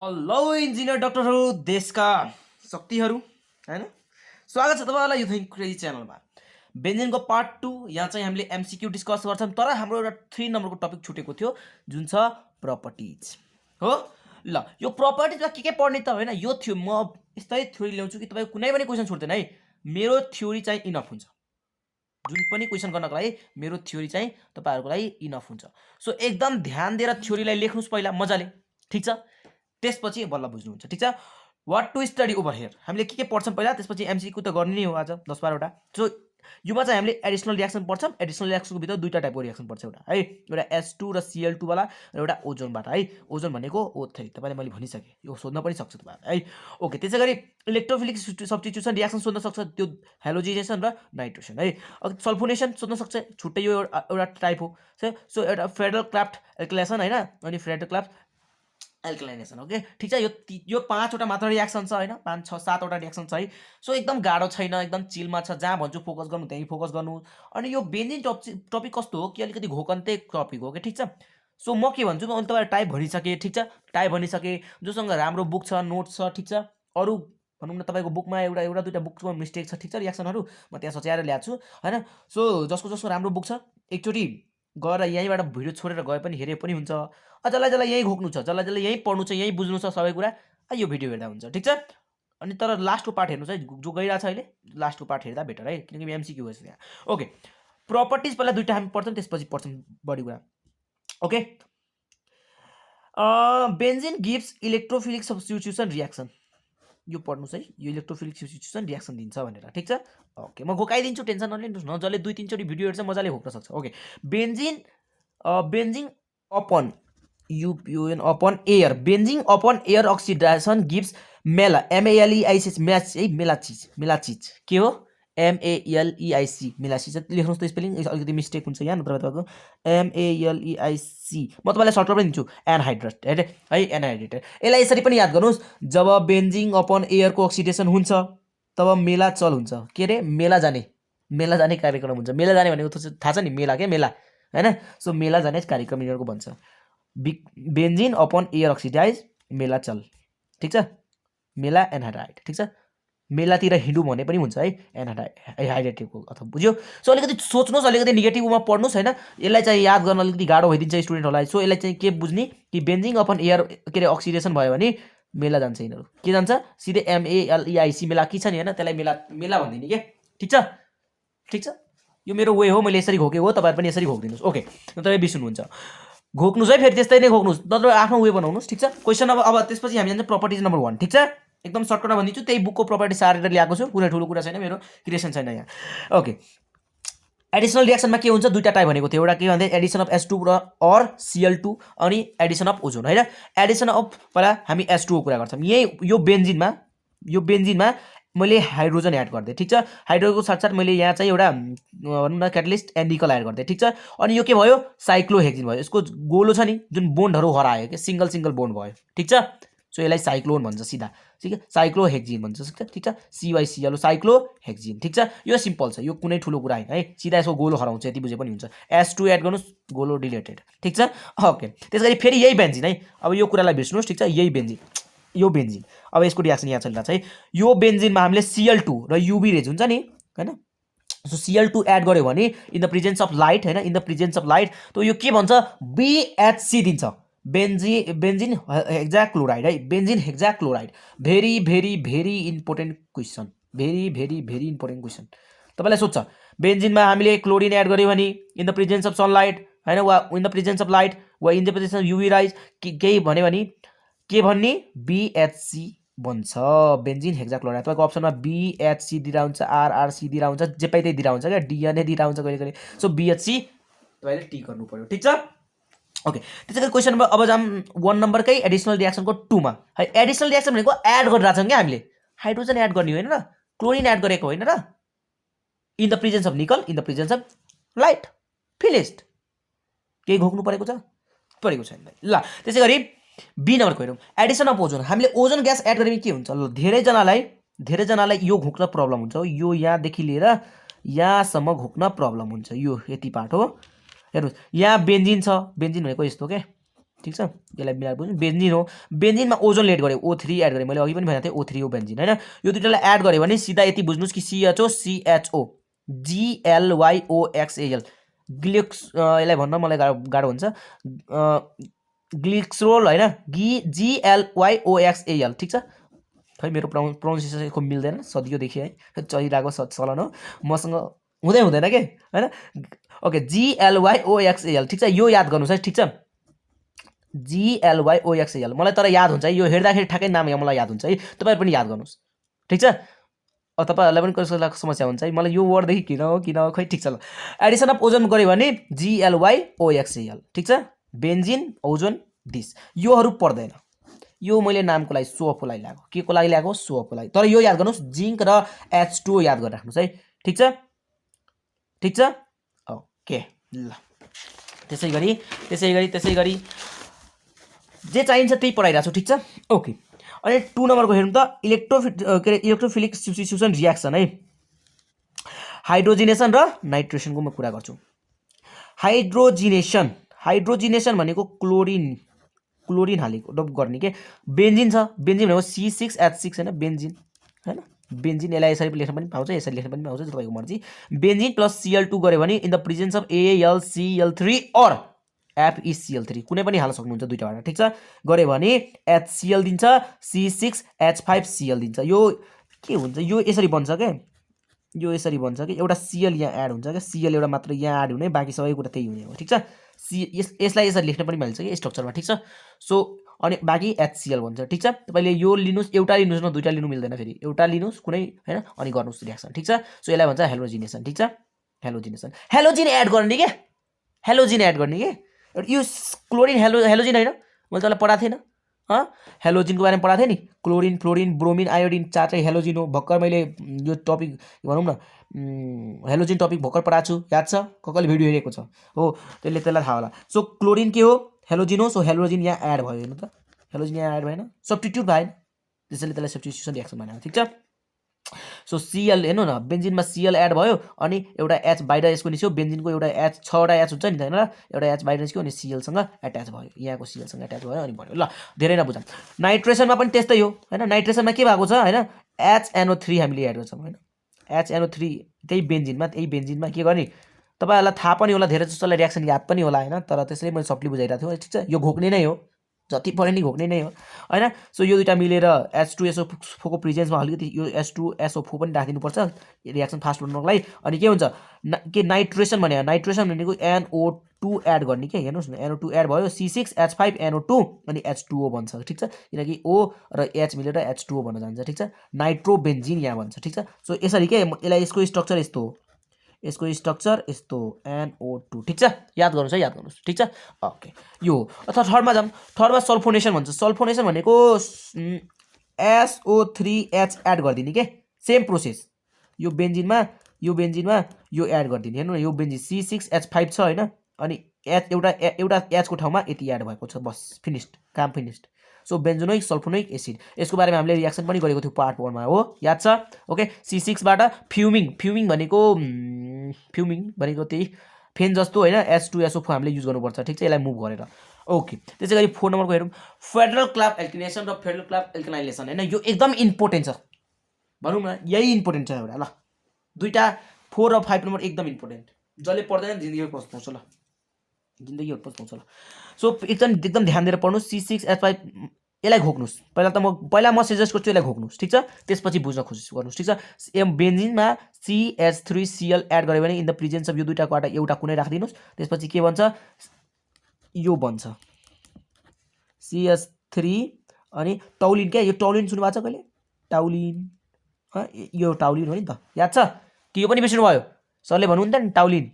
Hello engineer डाक्टरहरू देशका शक्तिहरू हैन स्वागत छ तपाईँलाई यो थिङ्क क्रेजी च्यानलमा बेन्जिनको पार्ट 2 यहाँ चाहिँ हामीले एमसीक्यू डिस्कस गर्छौँ तर हाम्रो एउटा 3 नम्बरको टपिक छुटेको थियो जुन छ प्रपर्टिज हो ल यो प्रपर्टिजमा के पढ्ने त हैन यो थियो म यस्तै थ्योरी ल्याउँछु कि तपाईको कुनै पनि क्वेशन छोड्दैन है मेरो थ्योरी चाहिँ इनफ हुन्छ जुन पनि क्वेशन गर्नको लागि मेरो थ्योरी चाहिँ तपाईहरुको लागि इनफ हुन्छ सो एकदम ध्यान दिएर थ्योरीलाई लेख्नुस् पहिला मजाले ठीक छ त्यसपछि बल्ल बुझ्नुहुन्छ ठीक छ what to study over here हामीले के पढ्छौं पहिला त्यसपछि एमसीक्यू त गर्ने नै हो आज 10-12 वटा सो युमा चाहिँ हामीले एडिसनल रिएक्सन पढ्छौं एडिसनल रिएक्सनको भित्र दुईटा टाइपको रिएक्सन पढ्छ एउटा है एउटा H2 र Cl2 वाला र एउटा ओजोनबाट है ओजोन भनेको O3 तपाईले मैले भनिसके यो सोध्न पनि सक्छ तपाईहरुले है ओके त्यसैगरी इलेक्ट्रोफिलिक सब्स्टिट्युसन रिएक्सन सोध्न सक्छ त्यो हेलोजिनेसन र नाइट्रोजन है सल्फोनेसन सोध्न सक्छ छुट्टै यो एउटा टाइप हो सो एउटा फेडरल क्राफ्ट एल्किलेसन हैन अनि फेडरल क्राफ्ट एल्कलाइनेसन ओके ठीक छ यो 5 वटा मात्र रिएक्सन छ हैन 5 6 7 वटा रिएक्सन छ है सो एकदम गाह्रो छैन एकदम चिलमा छ जहाँ भन्छु फोकस गर्नु त्यही फोकस गर्नु अनि यो बेन्जिन टपिक कस्तो हो कि अलिकति घोकन्ते टपिक हो के ठीक छ सो म के भन्छु म तपाईहरु टाइप भनिसके ठीक छ टाइप भनिसके जोसँग राम्रो बुक छ नोट छ ठीक छ अरु भनौं न तपाईको बुकमा एउटा दुईटा बुकको मिस्टेक छ ठीक छ रिएक्सनहरु म त्यहाँ सच्याएर ल्याछु हैन सो जसको राम्रो बुक छ एकचोटी गएर यहीँबाट भिडियो छोडेर गए पनि हेरे पनि हुन्छ जसलाई यही घोक्नु छ जसलाई यही पढ्नु छ यही बुझ्नु छ सबै कुरा यो भिडियो हेर्दा हुन्छ ठीक छ अनि तर लास्टको पार्ट हेर्नु चाहिँ जो गइरा छ अहिले लास्टको पार्ट हेर्दा बेटर है किनकि एमसीक्यू हो यहाँ ओके प्रपर्टिज पहिला दुईटा हामी पढ्छौं त्यसपछि पढ्छौं बढी कुरा okay benzene gives electrophilic substitution reaction यो पढ्नुस् है यो इलेक्ट्रोफिलिक सब्स्टिट्युसन रिएक्सन दिन्छ भनेर ठीक छ ओके म घोकाइदिन्छु टेन्सन नलिनुस् न जसले 2-3 चोटी भिडियो हेर्छ मजाले घोक्न सक्छ okay benzene upon UPN upon air benzene upon air oxidation gives mela MALEIC match है मेलाचिज के हो MALEIC मेलाचिज लेख्नुस् त स्पेलिङ अलिकति मिस्टेक हुन्छ यहाँ नत्र तपाईको MALEIC म तपाईलाई सर्ट पनि दिन्छु एनहाइड्रेट है एनहाइड्रेट यसलाई यसरी पनि याद गर्नुस् जब बेन्जिन अपन एयर को अक्सिडेसन हुन्छ तब मेला चल हुन्छ के रे मेला जाने कार्यक्रम हुन्छ मेला जाने भनेको थाहा छ नि मेला के मेला हैन सो मेला जाने कार्यक्रम यिनीहरुको भन्छ बेन्जिन अपन एयर अक्सिडाइज मेला चल ठीक छ मेला एनहाइड्राइड ठीक छ मेलातिर हिँडु भने पनि हुन्छ है एनहाइड्राइडको अथवा बुझ्यो सो अलिकति सोच्नुस् अलिकति नेगेटिभमा पढ्नुस् हैन यसलाई चाहिँ याद गर्न अलिकति गाह्रो भइदिन्छ स्टुडेन्टहरुलाई सो यसलाई चाहिँ के बुझ्ने कि बेन्जिन अपन एयर के रे अक्सिडेसन भयो भने मेला जान्छ यिनीहरु के जान्छ सिधै MALEIC मेला के छ नि हैन त्यसलाई मेला भन्दिने के ठीक छ यो मेरो वे हो मैले यसरी घोकेको हो तपाईहरु पनि यसरी घोक्दिनुस् ओके तपाई बिर्सनुहुन्छ घोक्नुस् है फेरि त्यस्तै नै घोक्नुस् नत्र आफ्नो वे बनाउनुस् ठीक छ क्वेशन अब त्यसपछि हामी जान्छौं प्रपर्टिज नम्बर 1 ठीक छ एकदम सर्टकटमा भनिदिन्छु त्यही बुकको प्रपर्टी सारेर ल्याएको छु कुनै ठुलो कुरा छैन मेरो क्रिएसन छैन यहाँ ओके एडिसनल रिएक्सनमा के हुन्छ दुईटा टाइप भनेको थियो एउटा के भन्दै एडिसन अफ H2 र और Cl2 अनि एडिसन अफ ओजोन हैन एडिसन अफ पहिला हामी H2 को कुरा गर्छौं यही यो बेन्जिनमा मैले हाइड्रोजन एड गर्दै ठीक छ हाइड्रोजनको साथसाथ मैले यहाँ चाहिँ एउटा भनौं न क्याटलिस्ट एन्डिकल एड गर्दै ठीक छ अनि यो के भयो साइक्लोहेक्सिन भयो यसको गोलो छ नि जुन बोन्डहरु हरायो के सिंगल बोन्ड भयो ठीक छ सो यसलाई साइक्लोन भन्छ सीधा ठीक छ साइक्लोहेक्सिन भन्छ ठीक छ CYCl साइक्लोहेक्सिन ठीक छ यो सिम्पल छ यो कुनै ठुलो कुरा हैन है सीधा यसको गोलो हराउँछ यति बुझे पनि हुन्छ H2 एड गर्नुस् गोलो डिलिटेड ठीक छ ओके त्यसैगरी फेरि यही बेन्जिन है अब यो कुरालाई बिर्सनुस् ठीक छ यही बेन्जिन अब यसको रिएक्सन यहाँ चलिरहेछ है यो बेन्जिनमा हामीले Cl2 र UV रेज हुन्छ नि हैन सो Cl2 एड गर्यो भने in the presence of light हैन in the presence of light त यो के भन्छ BHC दिन्छ बेन्जिन हेक्साक्लोराइड है benzene hexachloride very important question very important question तपाईलाई सोध्छ बेन्जिनमा हामीले क्लोरिन एड गर्यो भने in the presence of sunlight हैन वा in the presence of light वा in the presence of UV rays केही भन्यो भने के भन्ने BHC बन्छ बेन्जिन हेक्साक्लोराइड तपाईको अप्सनमा BHC दिरा हुन्छ RRC दिरा हुन्छ जे पाइ त्यही दिरा हुन्छ के DNA दिरा हुन्छ कहिले सो BHC तपाईले टिक गर्नु पर्यो ठीक छ ओके त्यसैगरी क्वेशन नम्बर अब जाम 1 नम्बरकै एडिसनल रिएक्सनको 2 मा है एडिसनल रिएक्सन भनेको एड गरिराछौं के हामीले हाइड्रोजन एड गर्ने होइन र क्लोरिन एड गरेको होइन र इन द प्रेजेन्स अफ निकल in the presence of light finished के घोक्नु परेको छैन ल त्यसैगरी बी नम्बरको हेरौं एडिसन अफ ओजोन हामीले ओजोन ग्यास एड गरे के हुन्छ ल धेरै जनालाई यो घोक्न प्रब्लम हुन्छ यो यहाँ देखि लिएर यहाँसम्म घोक्न प्रब्लम हुन्छ यो यति पार्ट हो हेर्नुस् यहाँ बेन्जिन छ बेन्जिन भनेको यस्तो के ठीक छ, यसलाई मिलाएर बुझ्नु। बेन्जिन हो, बेन्जिनमा ओजोन एड गरेँ, O3 एड गरेँ, मैले अघि पनि भनेको थिएँ O3 हो बेन्जिन हैन। यो दुईटालाई एड गर्यो भने सिधा यति बुझ्नुस् कि CHO CHO GLYOXAL यसलाई भन्न मलाई गाह्रो हुन्छ, ग्लिक्सरोल हैन, GLYOXAL ठीक छ। खै मेरो प्रोनाउन्सिएसन यसको मिल्दैन सदियोदेखि है, चलिरहेको चलन हो, मसँग हुँदैन के हैन। ओके, GLYOXAL ठीक छ, यो याद गर्नुस् है, ठीक छ, GLYOXAL। मलाई तर याद हुन्छ है, यो हेर्दाखेरि ठ्याक्कै नाम मलाई याद हुन्छ है, तपाईहरु पनि याद गर्नुस्, ठीक छ। तपाईहरुलाई पनि कसैलाई समस्या हुन्छ है, मलाई यो वर्डदेखि किन हो खै, ठीक छ ल। एडिसन अफ ओजोन गर्यो भने GLYOXAL ठीक छ, बेन्जिन ओजोन दिस, योहरू पर्दैन, यो मैले नामको लागि सोअपको लागि ल्याएको, के को लागि ल्याएको, सोअपको लागि। तर यो याद गर्नुस् जिंक र H2O याद गरिराख्नुस् है, ठीक छ, ठीक छ। ओके ल, त्यसै गरी जे चाहिन्छ त्यही पढाइरहेको छु, ठीक छ। ओके, अनि 2 नम्बरको हेरौँ त, इलेक्ट्रोफिलिक सब्स्टिट्युसन रियाक्सन है, हाइड्रोजिनेसन र नाइट्रेसनको म कुरा गर्छु। हाइड्रोजिनेसन भनेको क्लोरिन हालेको डब गर्ने के, बेन्जिन छ, बेन्जिन भनेको C6H6 हैन, बेन्जिन हैन, बेन्जिन यसलाई यसरी लेख्न पनि पाउँछ, यसरी लेख्न पनि पाउँछ, तपाईको मर्जी। बेन्जिन प्लस Cl2 गर्यो भने in the presence of AlCl3 और FeCl3 कुनै पनि हाल्न सक्नुहुन्छ दुईटाबाट, ठीक छ। गर्यो भने HCl दिन्छ, C6H5Cl दिन्छ। यो के हुन्छ, यो यसरी बन्छ के, यो यसरी बन्छ कि एउटा Cl यहाँ एड हुन्छ के, Cl एउटा मात्र यहाँ एड हुने, बाँकी सबै कुरा त्यही हुने हो, ठीक छ। यसलाई यसरी लेख्न पनि मिल्छ कि स्ट्रक्चरमा, ठीक छ। सो अनि बाँकी HCl भन्छ, ठीक छ। तपाईले यो लिनुस्, एउटा लिनुस् न दुईटा लिनु मिल्दैन, फेरि एउटा लिनुस् कुनै हैन, अनि गर्नुस् रियाक्सन, ठीक छ। सो यसलाई भन्छ हेलोजिनेसन, ठीक छ, हेलोजिनेसन। हेलोजिन एड गर्ने के, हेलोजिन एड गर्ने के, यो क्लोरिन हेलोजिन हैन, मैले तपाईलाई पढाएको थिएन, हेलोजिनको बारेमा पढाएको थिएँ नि, क्लोरिन फ्लोरिन ब्रोमिन आयोडिन चारवटै हेलोजिन हो। भर्खर मैले यो टपिक भनौँ न हेलोजिन टपिक भर्खर पढाएको छु, याद छ, कसले भिडियो हेरेको छ हो त्यसलाई थाहा होला। सो क्लोरिन के हो, हेलोजिन हो। सो हेलोजिन यहाँ एड भयो, हेर्नु त, हेलोजिन यहाँ एड भएन, सब्स्टिट्युट भएन, त्यसैले त्यसलाई सब्स्टिट्युसन रियाक्सन भनेको, ठीक छ। सो Cl हेर्नु न, बेन्जिनमा Cl एड भयो अनि एउटा H बाहिर यसको निस्क्यो, बेन्जिनको एउटा H 6वटा H हुन्छ नि त हैन, एउटा H बाहिर निस्क्यो अनि Cl सँग एट्याच भयो, यहाँको Cl सँग एट्याच भयो अनि बन्यो ल, धेरै नबुझौँ। नाइट्रेसनमा पनि त्यस्तै हो हैन, नाइट्रेसनमा के भएको छ हैन, HNO3 हामीले एड गर्छौँ हैन, HNO3 त्यही बेन्जिनमा के गर्ने, तपाईहरुलाई थाहा पनि होला, धेरै जसोलाई रियाक्सन याद पनि होला हैन, तर त्यसैले मैले सबले बुझाइरहेको थिएँ, ठीक छ। यो घोक्ने नै हो, जति पढे नि घोक्ने नै हो हैन। सो यो दुईटा मिलेर H2SO4 को प्रेजेन्समा अलिकति यो H2SO4 पनि राखिदिनुपर्छ रियाक्सन फास्ट हुनको लागि। अनि के हुन्छ के नाइट्रेसन भने, नाइट्रेसन भनेको NO2 एड गर्ने के, हेर्नुस् न, NO2 एड भयो, C6H5NO2 अनि H2O बन्छ, ठीक छ, किनकि O र H मिलेर H2O बन्न जान्छ, ठीक छ, नाइट्रोबेन्जिन यहाँ बन्छ, ठीक छ। सो यसरी के यसलाई, यसको स्ट्रक्चर यस्तो हो, यसको स्ट्रक्चर यस्तो NO2, ठीक छ, याद गर्नुस् है, याद गर्नुस्, ठीक छ। ओके, यो अथवा थर्डमा जाम, थर्डमा सल्फोनेसन भन्छ। सल्फोनेसन भनेको SO3H एड गरिदिने के, सेम प्रोसेस, यो बेन्जिनमा यो एड गरिदिने, हेर्नु न, यो बेन्जिन C6H5 छ हैन, अनि एउटा H को ठाउँमा यति एड भएको छ, बस फिनिस्ड, काम फिनिस्ड। सो बेन्जोनोइक सल्फोनिक एसिड, यसको बारेमा हामीले रियाक्सन पनि गरेको थियो पार्ट 1 मा हो, याद छ। ओके, C6 बाट फ्युमिङ भनेको त्यही फेन जस्तो हैन, H2SO4 हामीले युज गर्नुपर्छ, ठीक छ, यसलाई मुभ गरेर। ओके, त्यसैगरी 4 नम्बरको हेरौँ, फेडरल क्ल्याप एल्किनेसन र फेडरल क्ल्याप एल्किनाइलेसन हैन, यो एकदम इम्पोर्टेन्ट छ, भनौँ न यही इम्पोर्टेन्ट छ एउटा, ल दुईटा 4 र 5 नम्बर एकदम इम्पोर्टेन्ट, जसले पढ्दैन जिन्दगीमा पस्छ ल, जिन्दगीमा पस्छ ल। सो एकदम ध्यान दिएर पढ्नुस्। C6H5 यसलाई घोक्नुस्, पहिला म सजेस्ट गर्छु यसलाई घोक्नुस्, ठीक छ, त्यसपछि बुझ्न कोसिस गर्नुस्, ठीक छ। बेन्जिनमा CH3Cl एड गर्यो भने इन द प्रेजेन्स अफ यो दुईटाबाट एउटा कुनै राखिदिनुस्, त्यसपछि के बन्छ, यो बन्छ CH3 अनि टौलिन के, यो टौलिन सुन्नु भएको छ कहिले, टाउलिन, यो टाउलिन हो नि त, याद छ कि यो पनि बिर्सिनु भयो, सरले भन्नुहुन्थ्यो नि टाउलिन,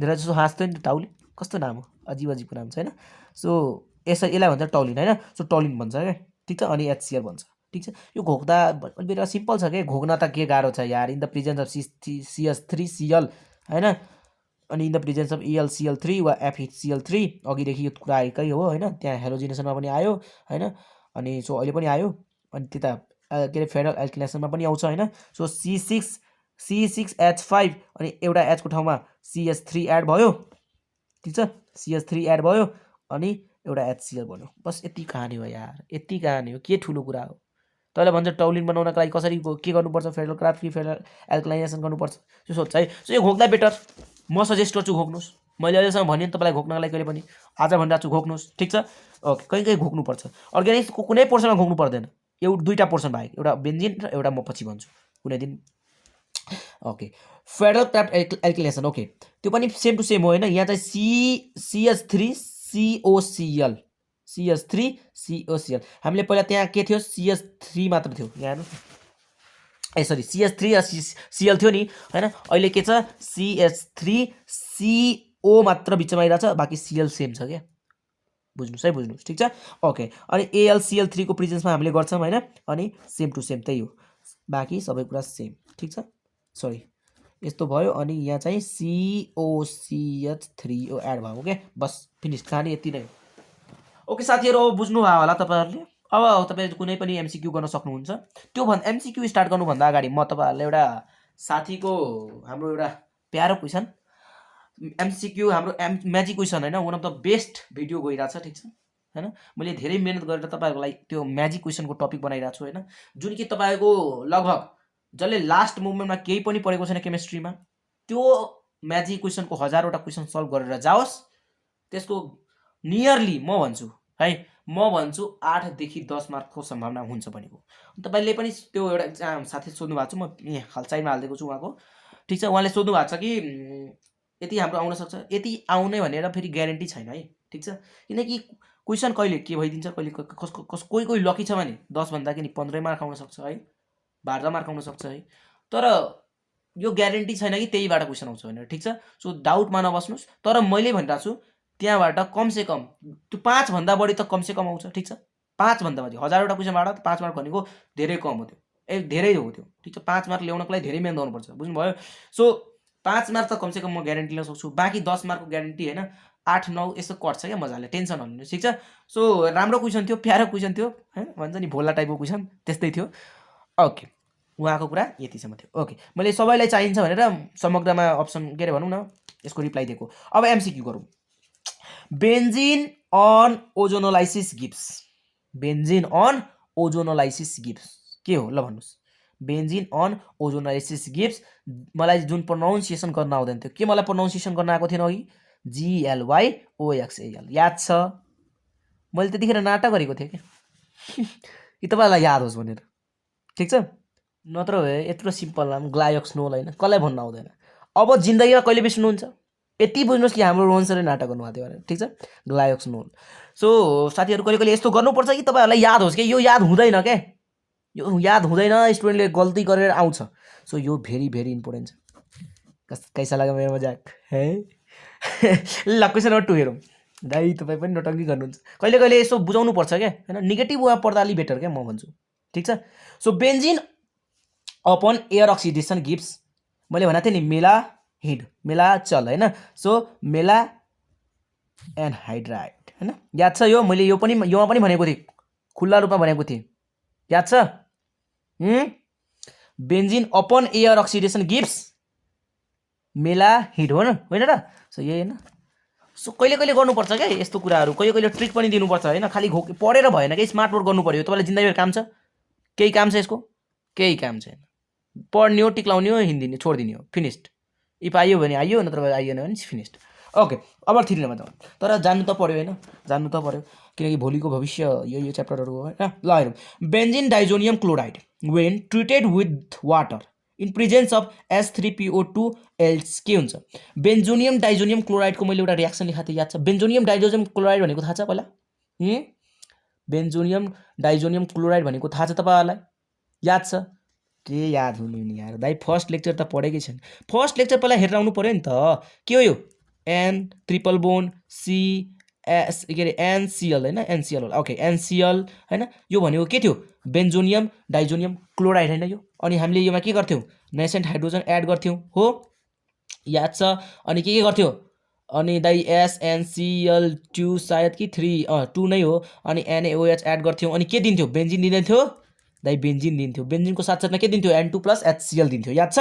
धेरै जसो हाँस्थ्यो नि त, टाउलिन कस्तो नाम हो, अजीबको नाम छ हैन। सो यसलाई भन्छ टौलिन हैन, सो टौलिन भन्छ क्या, ठीक छ, अनि HCl भन्छ, ठीक छ। यो घोक्दा बेला सिम्पल छ के, घोक्न त के गाह्रो छ यार, in the presence of CH3Cl हैन, अनि in the presence of AlCl3 वा FeCl3, अघिदेखि यो कुरा आएकै हो हैन, त्यहाँ हेलोजिनेसनमा पनि आयो हैन, अनि सो अहिले पनि आयो, अनि त्यता के अरे फेडरल एल्किनेसनमा पनि आउँछ हैन। सो C6H5 अनि एउटा H को ठाउँमा CH3 एड भयो, ठीक छ, CH3 एड भयो, अनि एउटा HCl बन्यो। बस यति कहानी हो यार, यति कहानी हो, के ठुलो कुरा हो। तैँले भन्छ टौलिन बनाउनका लागि कसरी के गर्नुपर्छ, फेरल क्राफ्ट कि फेरल एल्कलाइनेसन गर्नुपर्छ, त्यो सोध्छ है। सो यो घोक्दा बेटर, म सजेस्ट गर्छु घोक्नुहोस्। मैले अहिलेसम्म भने तपाईँलाई घोक्नका लागि कहिले पनि, आज भनिरहेको छु घोक्नुहोस्, ठिक छ। ओके, कहीँ कहीँ घोक्नुपर्छ, अर्ग्यानिक्सको कुनै पोर्सनमा घोक्नु पर्दैन, दुईवटा पोर्सन बाहेक, एउटा बेन्जिन र एउटा म पछि भन्छु कुनै दिन। ओके, फेडरल क्राफ्ट एल्किलेसन, ओके त्यो पनि सेम टु सेम हो होइन। यहाँ चाहिँ CH3COCl, CH3COCl। हामीले पहिला त्यहाँ के थियो, CH3 मात्र थियो, यहाँ हेर्नु, सरी CH3 र Cl थियो नि होइन। अहिले के छ, CH3CO मात्र बिचमा आइरहेछ, बाँकी Cl सेम छ क्या, बुझ्नुहोस् है, बुझ्नुहोस्, ठिक छ। ओके, अनि AlCl3 को प्रेजेन्समा हामीले गर्छौँ होइन, अनि सेम टु सेम त्यही हो, बाँकी सबै कुरा सेम, ठिक छ। सरी यस्तो भयो, अनि यहाँ चाहिँ COCH3 एड भएको क्या, बस फिनिस, कहानी यति नै हो। ओके साथीहरू, अब बुझ्नुभयो होला तपाईँहरूले। अब तपाईँ कुनै पनि MCQ गर्न सक्नुहुन्छ। त्यो MCQ स्टार्ट गर्नुभन्दा अगाडि म तपाईँहरूलाई एउटा साथीको हाम्रो एउटा प्यारो क्वेसन MCQ, हाम्रो म्याजिक क्वेसन होइन, one of the best video गइरहेछ, ठिक छ होइन। मैले धेरै मेहनत गरेर तपाईँहरूको लागि त्यो म्याजिक क्वेसनको टपिक बनाइरहेको छु होइन, जुन कि तपाईँको लगभग जसले लास्ट मुभमेन्टमा केही पनि पढेको छैन केमिस्ट्रीमा, त्यो म्याजिक क्वेसनको 1000वटा क्वेसन सल्भ गरेर जाओस्, त्यसको नियरली म भन्छु है, म भन्छु 8 देखि 10 मार्कको सम्भावना हुन्छ भनेको। तपाईँले पनि त्यो एउटा एक्जाम साथी सोध्नु भएको छ, म यहाँ साइडमा हालिदिएको छु उहाँको, ठिक छ। उहाँले सोध्नु भएको छ कि यति हाम्रो आउन सक्छ, यति आउने भनेर फेरि ग्यारेन्टी छैन है, ठिक छ। किनकि क्वेसन कहिले के भइदिन्छ, कहिले कोही कोही लकी छ भने 10 भन्दा कि 15 मार्क आउन सक्छ है, 12 मार्क आउन सक्छ है, तर यो ग्यारेन्टी छैन कि त्यहीबाट क्वेसन आउँछ भनेर, ठिक छ। सो डाउटमा नबस्नुहोस्, तर मैले भनिरहेको छु त्यहाँबाट कमसेकम त्यो 5 भन्दा बढी त कमसेकम आउँछ, ठिक छ। 5 भन्दा बढी 1000वटा क्वेसनबाट 5 मार्क भनेको धेरै कम हो, त्यो धेरै हो त्यो, ठिक छ। 5 मार्क ल्याउनको लागि धेरै मेहनत गर्नुपर्छ, बुझ्नुभयो। सो 5 मार्क त कमसेकम म ग्यारेन्टी ल्याउन सक्छु, बाँकी 10 मार्कको ग्यारेन्टी होइन, 8-9 यस्तो कट्छ क्या मजाले, टेन्सन नलिनुहोस्, ठिक छ। सो राम्रो क्वेसन थियो, प्यारो क्वेसन थियो है, भन्छ नि भोला टाइपको क्वेसन, त्यस्तै थियो। ओके, उहाँको कुरा यतिसम्म थियो। ओके, मैले सबैलाई चाहिन्छ भनेर समग्रमा अप्सन के अरे भनौँ न, यसको रिप्लाई दिएको। अब MCQ गरौँ। Benzene on ozonolysis gives, benzene on ozonolysis gives के हो ल भन्नुहोस्। बेन्जिन अन ओजोनोलाइसिस गिभ्स, मलाई जुन प्रोनाउन्सिएसन गर्न आउँदैन थियो, के मलाई प्रोनाउन्सिएसन गर्न आएको थिएन अघि, GLYOXAL, याद छ, मैले त्यतिखेर नाटक गरेको थिएँ क्या कि तपाईँलाई याद होस् भनेर, ठिक छ। नत्र भए यत्रो सिम्पल नाम ग्लायोक्सनोल होइन, कसलाई भन्न आउँदैन। अब जिन्दगीमा कहिले बिर्स्नुहुन्छ, यति बुझ्नुहोस् कि हाम्रो रोहन सरले नाटक गर्नुभएको थियो भनेर, ठिक छ, ग्लायोक्सनोल। सो साथीहरू, कहिले कहिले यस्तो गर्नुपर्छ कि तपाईँहरूलाई याद होस् कि यो याद हुँदैन क्या, यो याद हुँदैन, स्टुडेन्टले गल्ती गरेर आउँछ। सो यो भेरी भेरी इम्पोर्टेन्ट छ। कैसा लाग्यो मेरो मजाक है ल क्वेसन नम्बर 2 हेरौँ। दाइ तपाईँ पनि नटङ्गी गर्नुहुन्छ, कहिले कहिले यसो बुझाउनु पर्छ क्या होइन, नेगेटिभ वा पर्दा अलि बेटर क्या म भन्छु, ठिक छ। So benzene upon air oxidation gives, मैले भनेको थिएँ नि मेला हिड, मेला चल होइन। सो मेला एनहाइड्राइड होइन, याद छ यो, मैले योमा पनि भनेको थिएँ, खुल्ला रूपमा भनेको थिएँ, याद छ। Benzene upon air oxidation gives मेला हिड हो न, होइन र। सो यही होइन। सो कहिले कहिले गर्नुपर्छ क्या यस्तो कुराहरू, कहिले कहिले ट्रिक पनि दिनुपर्छ होइन, खालि पढेर भएन कि, स्मार्ट वर्क गर्नु पऱ्यो। तपाईँलाई जिन्दगीभर काम छ, केही काम छ यसको, केही काम छैन। पढ्ने हो, टिक्लाउने हो, हिँडिदिने, छोडिदिने हो, फिनिस्ड। इफ आइयो भने आइयो, नत्र आइएन भने फिनिस्ड। ओके, अब 3 नम्बर जाउँ, तर जान्नु त पऱ्यो होइन, जान्नु त पऱ्यो, किनकि भोलिको भविष्य यो च्याप्टरहरू हो होइन। ल हेरौँ, benzene diazonium chloride when treated with water in presence of H3PO2 else के हुन्छ। बेन्जोनियम डाइजोनियम क्लोराइडको मैले एउटा रियाक्सन लेखाएको थिएँ, याद छ। बेन्जोनियम डाइजोनियम क्लोराइड भनेको थाहा छ पहिला, बेन्जोनियम डाइजोनियम क्लोराइड भनेको थाहा छ तपाईँहरूलाई, याद छ। के याद हुनु नि यार दाइ, फर्स्ट लेक्चर त पढेकै छैन। फर्स्ट लेक्चर पहिला हेरेर आउनु पऱ्यो नि त। के हो यो, N ट्रिपल बोन CS के अरे NCl होइन, NCl होला, ओके NCl होइन। यो भनेको के थियो, बेन्जोनियम डाइजोनियम क्लोराइड होइन यो। अनि हामीले योमा के गर्थ्यौँ, नेसेन्ट हाइड्रोजन एड गर्थ्यौँ हो, याद छ। अनि के गर्थ्यो, अनि दाइ SnCl2 सायद कि 2 नै हो, अनि NaOH एड गर्थ्यौँ, अनि के दिन्थ्यो, बेन्जिन दिँदैथ्यो दाइ, बेन्जिन दिन्थ्यो। बेन्जिनको साथसाथमा के दिन्थ्यो, N2+ HCl दिन्थ्यो, याद छ।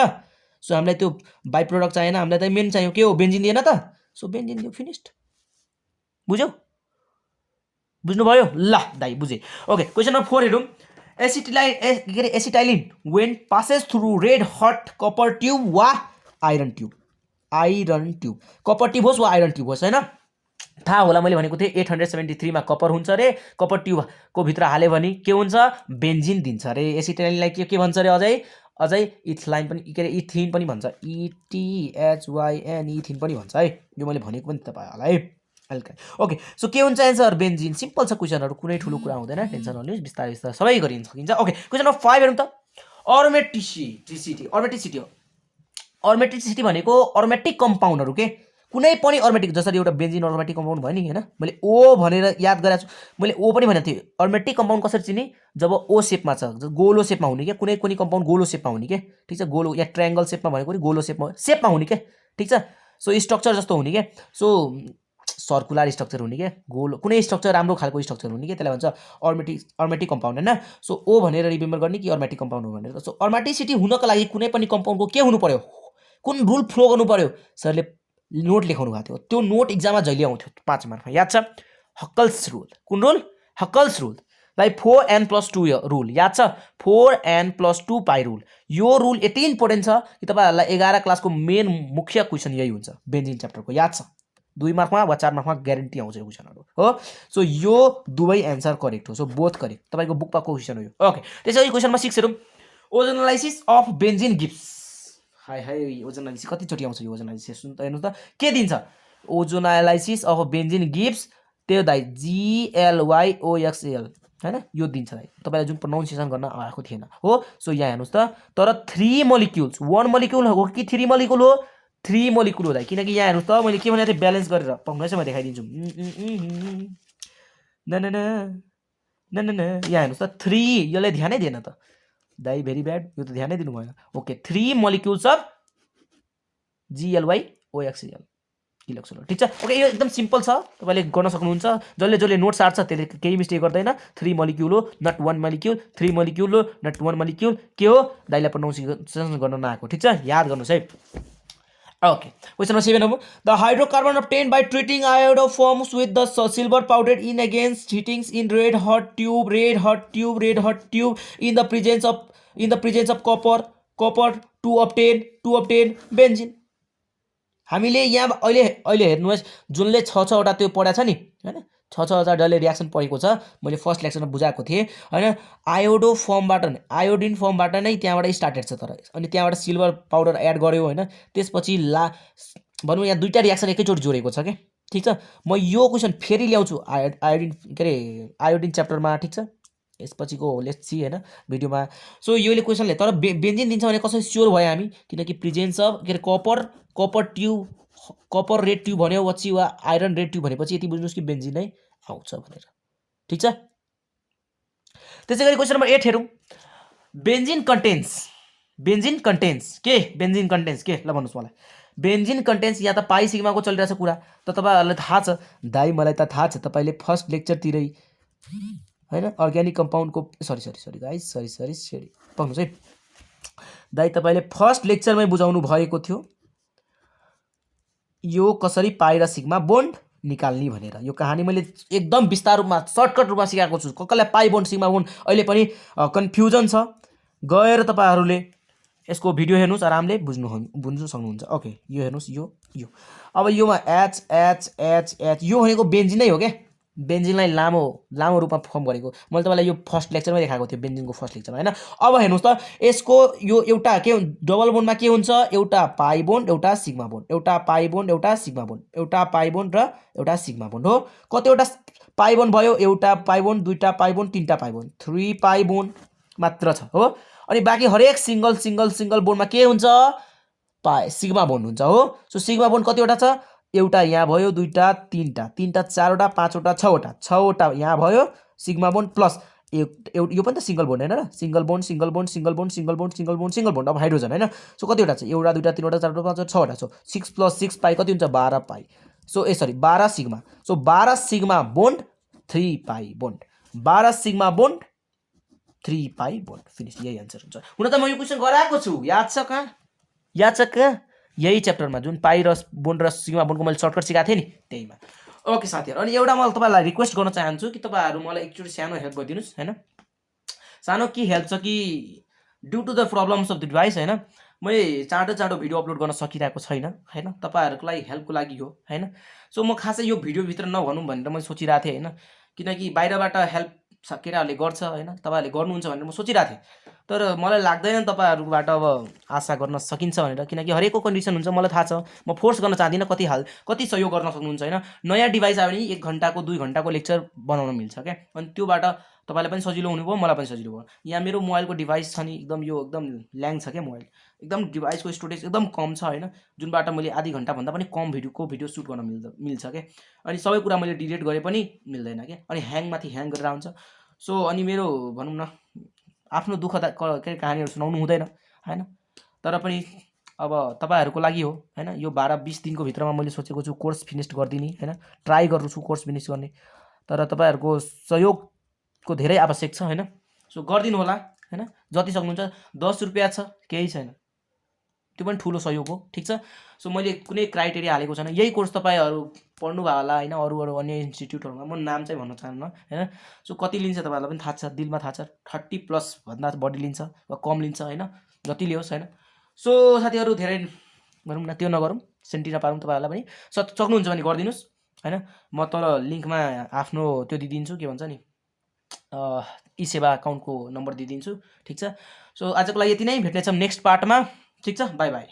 सो हामीलाई त्यो बाई प्रोडक्ट चाहिएन, हामीलाई त मेन चाहियो के हो, बेन्जिन दिएन त। सो बेन्जिन दियो, फिनिस्ड, बुझ्यौ। बुझ्नुभयो ल दाइ बुझे ओके क्वेसन नम्बर 4 हेरौँ acetylene when passes through red hot copper tube वा आइरन ट्युब कपर ट्युब होस् वा आइरन ट्युब होस् होइन थाहा होला मैले भनेको थिएँ 873 मा कपर हुन्छ अरे कपर ट्युबको भित्र हाल्यो भने के हुन्छ बेन्जिन दिन्छ अरे एसिटाइलिनलाई के भन्छ अरे अझै इथलाइन पनि के अरे इथिन पनि भन्छ ETHYN इथिन पनि भन्छ है यो मैले भनेको पनि तपाईँहरूलाई अल्काइल ओके सो के हुन्छ एन्सर बेन्जिन सिम्पल छ क्वेसनहरू कुनै ठुलो कुरा हुँदैन टेन्सन नलिनुहोस् बिस्तारै बिस्तारै सबै गरिन सकिन्छ ओके क्वेसन नम्बर 5 हेरौँ त अर्मेटिसिटी भनेको अर्मेटिक कम्पाउन्डहरू के कुनै पनि अर्मेटिक जसरी एउटा बेन्जिन अर्मेटिक कम्पाउन्ड भयो नि हैन मैले ओ भनेर याद गराएको छु मैले ओ पनि भनेको थिएँ अर्मेटिक कम्पाउन्ड कसरी चिन्ने जब ओ शेपमा छ गोलो शेपमा हुने के कुनै पनि कम्पाउन्ड गोलो शेपमा हुने के ठीक छ गोलो या ट्रायंगल शेपमा भनेको नि गोलो शेपमा हुने के ठीक छ सो स्ट्रक्चर जस्तो हुने के सो सर्कुलर स्ट्रक्चर हुने के गोलो कुनै स्ट्रक्चर राम्रो खालको स्ट्रक्चर हुने के त्यसलाई भन्छ अर्मेटिक कम्पाउन्ड हैन सो ओ भनेर रिमेम्बर गर्ने कि अर्मेटिक कम्पाउन्ड हो भनेर सो अर्मेटिसिटी हुनको लागि कुनै पनि कम्पाउन्डको के हुनु पर्यो कुन रुल फ्लो गर्नु पर्यो सरले नोट लेखाउनु भएको थियो त्यो नोट एक्जाममा जहिले आउँथ्यो 5 मार्कमा याद छ हक्कल्स रुल कुन rule Hückel's rule like 4n+2 rule याद छ 4n+2 पाई रुल यो रुल यति इम्पोर्टेन्ट छ कि तपाईहरुलाई 11 क्लासको मेन मुख्य क्वेशन यही हुन्छ बेन्जिन च्याप्टरको याद छ 2 मार्कमा वा 4 मार्कमा ग्यारेन्टी आउँछ क्वेशनहरु हो सो यो दुवै आन्सर करेक्ट हो सो बोथ करेक्ट तपाईको बुकमा क्वेशन हो यो ओके त्यसैगरी क्वेशनमा 6 हेरौँ ओजोनालाइसिस अफ बेन्जिन गिव्स हाय ओजोनालाइसिस कति चोटी आउँछ यो ओजोनालाइसिस सुन त हेर्नु त के दिन्छ ओजोनालाइसिस अफ बेन्जिन गिव्स त्यो दाइ GLYOXL हैन यो दिन्छ दाइ तपाईलाई जुन प्रोनाउन्सिएसन गर्न आएको थिएन हो सो यहाँ हेर्नुस् त तर 3 मोलिक्युल्स 1 मोलिक्युल हो कि 3 मोलिक्युल हो 3 मोलिक्युल हो दाइ किनकि यहाँ हेर्नुस् त मैले के भनेको थिएँ ब्यालेन्स गरेर पाउनुहुन्छ म देखाइदिन्छु न न न न न यहाँ हेर्नुस् त 3 यसले ध्यानै दिएन त दाइ भेरी ब्याड यो त ध्यानै दिनु भएन okay 3 molecules of GLYOXL electron ठीक छ ओके यो एकदम सिम्पल छ तपाईले गर्न सक्नुहुन्छ जसले नोट सार्छ त्यसले केही मिस्टेक गर्दैन 3 मोलिक्युल हो नट 1 मोलिक्युल 3 मोलिक्युल हो नट 1 मोलिक्युल के हो दाइले प्रोनाउन्सिएसन गर्न नआएको ठीक छ याद गर्नुस् है ओके क्वेशन नम्बर 7 हो the hydrocarbon obtained by treating iodoforms with the silver powdered in against heatings in red hot tube in the presence of copper to obtain benzene हामीले यहाँ अहिले हेर्नुहोस् जुनले 6 वटा त्यो पढा छ नि हैन 6 हजार डले रियाक्सन पढेको छ मैले फर्स्ट लेक्चरमा बुझाएको थिए हैन आयोडिन फर्मबाट नै त्यहाँबाट स्टार्टेड छ तर अनि त्यहाँबाट सिल्भर पाउडर एड गर्यो हैन त्यसपछि भनौं यहाँ दुईटा रियाक्सन एकैचोटी जोडेको छ के ठीक छ म यो क्वेशन फेरि ल्याउँछु आयोडिन के रे आयोडिन च्याप्टरमा ठीक छ यसपछिको लेट्स सी हैन भिडियोमा सो योले क्वेशनले तर बेन्जिन दिन्छ भने कसरी स्योर भयो हामी किनकि प्रेजेन्स अफ के रे copper tube copper red tube भन्यो पछि वा आइरन रेड ट्युब भनेपछि यति बुझ्नुस् कि बेन्जिन नै आउँछ भनेर ठीक छ त्यसैगरी क्वेशन नम्बर 8 हेरौँ बेन्जिन कन्टेन्स के ल भन्नुस् मलाई बेन्जिन कन्टेन्स या त पाई सिग्माको चलिरहेछ कुरा त तपाईहरुलाई थाहा छ दाइ मलाई त थाहा छ तपाईले फर्स्ट लेक्चर तिरै हैन अर्ग्यानिक कम्पाउन्डको सरी गाइस सरी पढ्नुस् है दाइ तपाईले फर्स्ट लेक्चरमै बुझाउनु भएको थियो यो कसरी पाई र सिग्मा बोन्ड निकाल्ने भनेर यो कहानी मैले एकदम विस्तार रूपमा सर्टकट रूपमा सिकाएको छु कसैलाई पाई बोन्ड सिग्मा बोन्ड अहिले पनि कन्फ्युजन छ गएर तपाईहरुले यसको भिडियो हेर्नुस् आरामले बुझ्नु सक्नुहुन्छ ओके यो हेर्नुस् यो अब योमा H यो भनेको बेन्जिन नै हो के बेन्जिनलाई लामो रूपमा फर्म गरेको मैले तपाईलाई यो फर्स्ट लेक्चरमै देखाएको थियो बेन्जिनको फर्स्ट लेक्चरमा हैन अब हेर्नुस् त यसको यो एउटा के डबल बोन्डमा के हुन्छ एउटा पाई बोन्ड एउटा सिग्मा बोन्ड एउटा पाई बोन्ड एउटा सिग्मा बोन्ड एउटा पाई बोन्ड र एउटा सिग्मा बोन्ड हो कतिवटा पाई बोन्ड भयो एउटा पाई बोन्ड दुईटा पाई बोन्ड तीनटा पाई बोन्ड 3 पाई बोन्ड मात्र छ हो अनि बाकी हरेक सिंगल बोन्डमा के हुन्छ पाई सिग्मा बोन्ड हुन्छ हो सो सिग्मा बोन्ड कतिवटा छ एउटा यहाँ भयो दुईटा तीनटा चारवटा पाँचवटा छवटा यहाँ भयो सिग्मा बोन्ड प्लस यो पनि त सिंगल बोन्ड हैन र सिंगल बोन्ड अब हाइड्रोजन हैन सो कतिवटा छ एउटा दुईटा तीनवटा चारवटा पाँचवटा छवटा सो 6 + 6 पाई कति हुन्छ 12 pi so 12 sigma so 12 sigma bond 3 pi bond 12 sigma bond 3 pi bond finish यही आन्सर हुन्छ हुन त म यो क्वेशन गराएको छु याद छ कहाँ यही च्याप्टरमा जुन पाई र बोन्ड र सिग्मा बोन्डको मैले सर्टकट सिकाएको थिएँ नि त्यहीमा ओके साथीहरू, अनि एउटा मैले तपाईँलाई रिक्वेस्ट गर्न चाहन्छु कि तपाईँहरू मलाई एकचोटि सानो हेल्प गरिदिनुहोस् होइन। सानो के हेल्प छ कि due to the problems of the device होइन, मैले चाँडो चाँडो भिडियो अपलोड गर्न सकिरहेको छैन होइन, तपाईँहरूको लागि हेल्पको लागि हो होइन। सो म खासै यो भिडियोभित्र नभनौँ भनेर मैले सोचिरहेको थिएँ होइन, किनकि बाहिरबाट हेल्प केटाहरूले गर्छ होइन, तपाईँहरूले गर्नुहुन्छ भनेर म सोचिरहेको थिएँ। तर मलाई लाग्दैन तपाईँहरूबाट अब आशा गर्न सकिन्छ भनेर, किनकि हरेकको कन्डिसन हुन्छ, मलाई थाहा छ। म फोर्स गर्न चाहदिनँ, कति सहयोग गर्न सक्नुहुन्छ होइन। नयाँ डिभाइस आयो भने 1 घन्टाको 2 घन्टाको लेक्चर बनाउन मिल्छ क्या, अनि त्योबाट तपाईँलाई पनि सजिलो हुनुभयो, मलाई पनि सजिलो भयो। यहाँ मेरो मोबाइलको डिभाइस छ नि एकदम, यो एकदम ल्याङ छ क्या मोबाइल, एकदम डिभाइसको स्टोरेज एकदम कम छ होइन, जुनबाट मैले आधी घन्टाभन्दा पनि कम भिडियो सुट गर्न मिल्छ क्या। अनि सबै कुरा मैले डिलिट गरे पनि मिल्दैन क्या, अनि ह्याङमाथि ह्याङ गरेर आउँछ। सो अनि मेरो भनौँ न आफ्नो दुःख के कहानीहरू सुनाउनु हुँदैन होइन, तर पनि अब तपाईँहरूको लागि हो होइन। यो 12-20 दिनको भित्रमा मैले सोचेको छु कोर्स फिनिस गरिदिने होइन, ट्राई गर्छु कोर्स फिनिस गर्ने, तर तपाईँहरूको सहयोगको धेरै आवश्यक छ होइन। सो गरिदिनु होला होइन, जति सक्नुहुन्छ। 10 रुपियाँ छ केही छैन, त्यो पनि ठुलो सहयोग हो, ठिक छ। सो मैले कुनै क्राइटेरिया हालेको छैन, यही कोर्स तपाईँहरू पढ्नुभयो होला होइन, अरू अन्य इन्स्टिट्युटहरूमा, म नाम चाहिँ भन्न चाहन्न होइन। सो कति लिन्छ तपाईँहरूलाई पनि थाहा छ, दिलमा थाहा छ, 30+ भन्दा बढी लिन्छ वा कम लिन्छ होइन, जति लियोस् होइन। सो साथीहरू धेरै भनौँ न त्यो नगरौँ, सेन्टिना पारौँ। तपाईँहरूलाई पनि सक्नुहुन्छ भने गरिदिनुहोस् होइन। म तल लिङ्कमा आफ्नो त्यो दिइदिन्छु, के भन्छ नि, ई सेवा अकाउन्टको नम्बर दिइदिन्छु, ठिक छ। सो आजको लागि यति नै, भेट्नेछौँ नेक्स्ट पार्टमा, ठिक छ, बाई बाई।